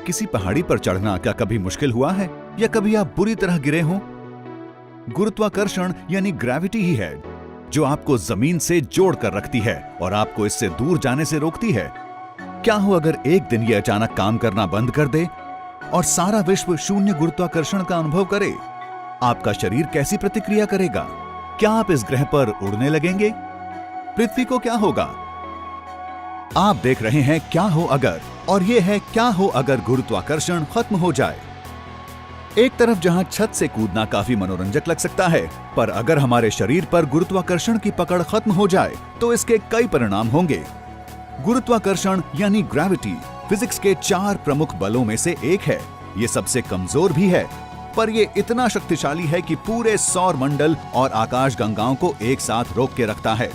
किसी पहाड़ी पर चढ़ना क्या कभी मुश्किल हुआ है या कभी आप बुरी तरह गिरे हों? गुरुत्वाकर्षण यानी ग्रेविटी ही है जो आपको जमीन से जोड़ कर रखती है और आपको इससे दूर जाने से रोकती है। क्या हो अगर एक दिन ये अचानक काम करना बंद कर दे और सारा विश्व शून्य गुरुत्वाकर्षण का अनुभव करे? आपका शरीर कैसी प्रतिक्रिया करेगा? क्या आप इस ग्रह पर उड़ने लगेंगे? पृथ्वी को क्या होगा? आप देख रहे हैं क्या हो अगर, और ये है क्या हो अगर गुरुत्वाकर्षण खत्म हो जाए। एक तरफ जहां छत से कूदना काफी मनोरंजक लग सकता है, पर अगर हमारे शरीर पर गुरुत्वाकर्षण की पकड़ खत्म हो जाए तो इसके कई परिणाम होंगे। गुरुत्वाकर्षण यानी ग्रेविटी फिजिक्स के 4 प्रमुख बलों में से एक है। ये सबसे कमजोर भी है, पर ये इतना शक्तिशाली है कि पूरे सौर मंडल और आकाश गंगाओं को एक साथ रोक के रखता है।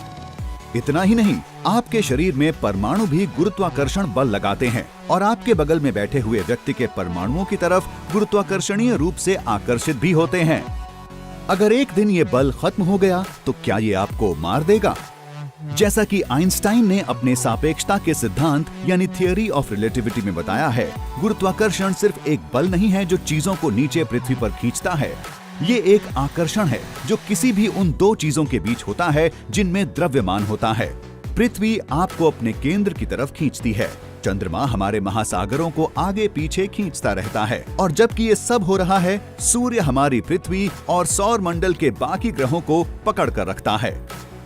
इतना ही नहीं, आपके शरीर में परमाणु भी गुरुत्वाकर्षण बल लगाते हैं और आपके बगल में बैठे हुए व्यक्ति के परमाणुओं की तरफ गुरुत्वाकर्षणीय रूप से आकर्षित भी होते हैं। अगर एक दिन ये बल खत्म हो गया तो क्या ये आपको मार देगा? जैसा कि आइंस्टाइन ने अपने सापेक्षता के सिद्धांत यानी थियरी ऑफ रिलेटिविटी में बताया है, गुरुत्वाकर्षण सिर्फ एक बल नहीं है जो चीजों को नीचे पृथ्वी पर खींचता है। ये एक आकर्षण है जो किसी भी उन 2 चीजों के बीच होता है जिनमें द्रव्यमान होता है। पृथ्वी आपको अपने केंद्र की तरफ खींचती है, चंद्रमा हमारे महासागरों को आगे पीछे खींचता रहता है, और जबकि ये सब हो रहा है, सूर्य हमारी पृथ्वी और सौर मंडल के बाकी ग्रहों को पकड़ कर रखता है।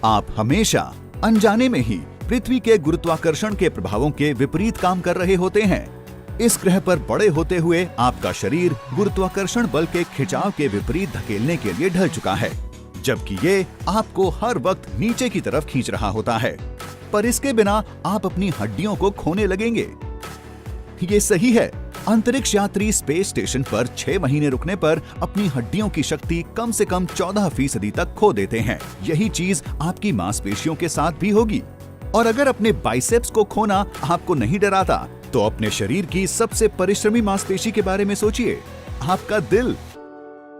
आप हमेशा अनजाने में ही पृथ्वी के गुरुत्वाकर्षण के प्रभावों के विपरीत काम कर रहे होते हैं। इस ग्रह पर बड़े होते हुए आपका शरीर गुरुत्वाकर्षण बल के खिंचाव के विपरीत धकेलने के लिए ढल चुका है, जबकि ये आपको हर वक्त नीचे की तरफ खींच रहा होता है। पर इसके बिना आप अपनी हड्डियों को खोने लगेंगे। ये सही है, अंतरिक्ष यात्री स्पेस स्टेशन पर 6 महीने रुकने पर अपनी हड्डियों की शक्ति कम से कम 14% तक खो देते हैं। यही चीज आपकी मांसपेशियों के साथ भी होगी। और अगर अपने बाइसेप्स को खोना आपको नहीं डराता, तो अपने शरीर की सबसे परिश्रमी मांसपेशी के बारे में सोचिए, आपका दिल।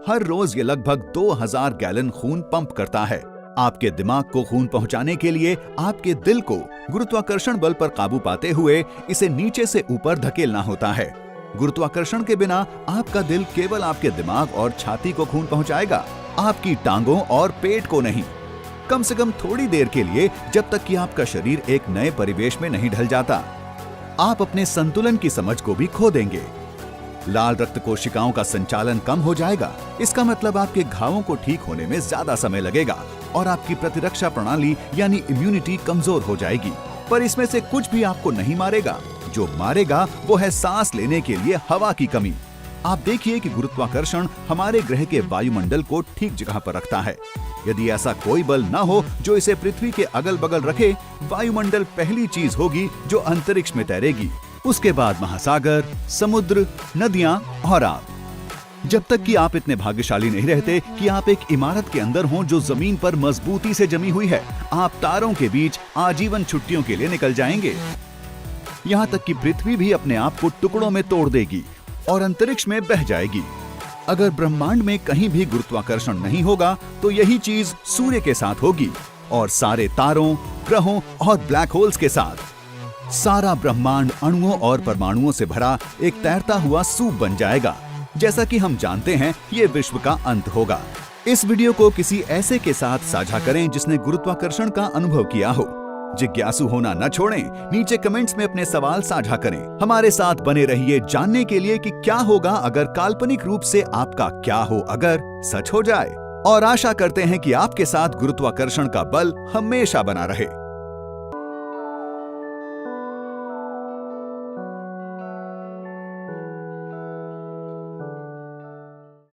हर रोज ये लगभग 2000 गैलन खून पंप करता है। आपके दिमाग को खून पहुंचाने के लिए आपके दिल को गुरुत्वाकर्षण बल पर काबू पाते हुए इसे नीचे से ऊपर धकेलना होता है। गुरुत्वाकर्षण के बिना आपका दिल केवल आपके दिमाग और छाती को खून पहुंचाएगा, आपकी टांगों और पेट को नहीं। कम से कम थोड़ी देर के लिए, जब तक कि आपका शरीर एक नए परिवेश में नहीं ढल जाता। आप अपने संतुलन की समझ को भी खो देंगे। लाल रक्त कोशिकाओं का संचालन कम हो जाएगा। इसका मतलब आपके घावों को ठीक होने में ज्यादा समय लगेगा और आपकी प्रतिरक्षा प्रणाली यानी इम्यूनिटी कमजोर हो जाएगी। पर इसमें से कुछ भी आपको नहीं मारेगा। जो मारेगा वो है सांस लेने के लिए हवा की कमी। आप देखिए कि गुरुत्वाकर्षण हमारे ग्रह के वायुमंडल को ठीक जगह पर रखता है। यदि ऐसा कोई बल न हो जो इसे पृथ्वी के अगल बगल रखे, वायुमंडल पहली चीज होगी जो अंतरिक्ष में तैरेगी। उसके बाद महासागर, समुद्र, नदियां और आप। जब तक कि आप इतने भाग्यशाली नहीं रहते कि आप एक इमारत के अंदर हों जो जमीन पर मजबूती से जमी हुई है, आप तारों के बीच आजीवन छुट्टियों के लिए निकल जाएंगे। यहाँ तक कि पृथ्वी भी अपने आप को टुकड़ों में तोड़ देगी और अंतरिक्ष में बह जाएगी। अगर ब्रह्मांड में कहीं भी गुरुत्वाकर्षण नहीं होगा तो यही चीज सूर्य के साथ होगी और सारे तारों, ग्रहों और ब्लैक होल्स के साथ। सारा ब्रह्मांड अणुओं और परमाणुओं से भरा एक तैरता हुआ सूप बन जाएगा। जैसा कि हम जानते हैं, ये विश्व का अंत होगा। इस वीडियो को किसी ऐसे के साथ साझा करें जिसने गुरुत्वाकर्षण का अनुभव किया हो। जिज्ञासु होना न छोड़ें। नीचे कमेंट्स में अपने सवाल साझा करें। हमारे साथ बने रहिए जानने के लिए कि क्या होगा अगर काल्पनिक रूप से आपका क्या हो अगर सच हो जाए। और आशा करते हैं कि आपके साथ गुरुत्वाकर्षण का बल हमेशा बना रहे।